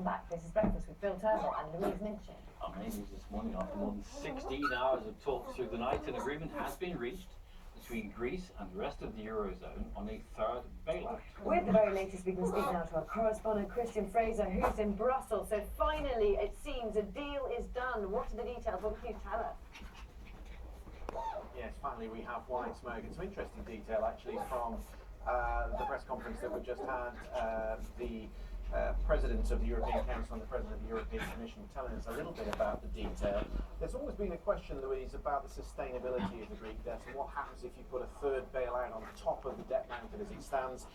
Welcome back. This is Breakfast with Bill Turtle and Louise Minchin. Our main news this morning, after more than 16 hours of talks through the night, an agreement has been reached between Greece and the rest of the Eurozone on a third bailout. With the very latest, we can speak now to our correspondent Christian Fraser, who's in Brussels. So finally, it seems a deal is done. What are the details? What can you tell us? Yes, finally we have white smoke. It's some interesting detail actually from the press conference that we just had. The President of the European Council and the President of the European Commission telling us a little bit about the detail. There's always been a question, Louise, about the sustainability of the Greek debt and what happens if you put a third bailout on top of the debt mountain as it stands.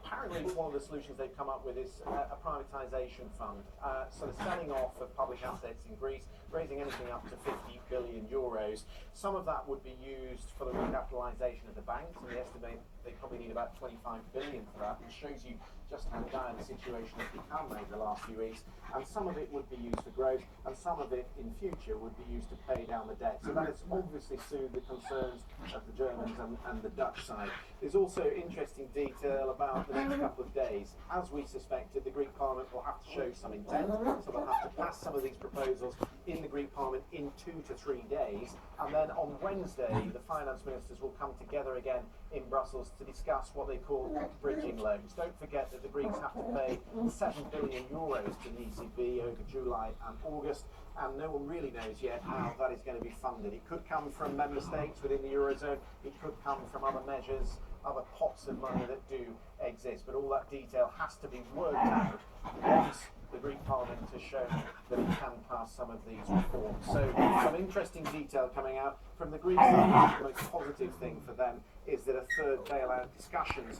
Apparently, one of the solutions they've come up with is a privatisation fund, so the selling off of public assets in Greece, raising anything up to 50 billion euros. Some of that would be used for the recapitalisation of the banks, and they estimate they probably need about 25 billion for that, which shows you just how dire the situation has become over the last few weeks. And some of it would be used for growth, and some of it in future would be used to pay down the debt. So that has obviously soothed the concerns of the Germans and the Dutch side. There's also interesting detail about the next couple of days. As we suspected, the Greek Parliament will have to show some intent, so they'll have to pass some of these proposals in the Greek Parliament in 2 to 3 days. And then on Wednesday, the finance ministers will come together again in Brussels to discuss what they call bridging loans. Don't forget that the Greeks have to pay 7 billion euros to the ECB over July and August, and no one really knows yet how that is going to be funded. It could come from member states within the Eurozone, it could come from other measures, other pots of money that do exist, but all that detail has to be worked out once the Greek Parliament has shown that it can pass some of these reforms. So some interesting detail coming out from the Greek side. The most positive thing for them is that a third bailout discussions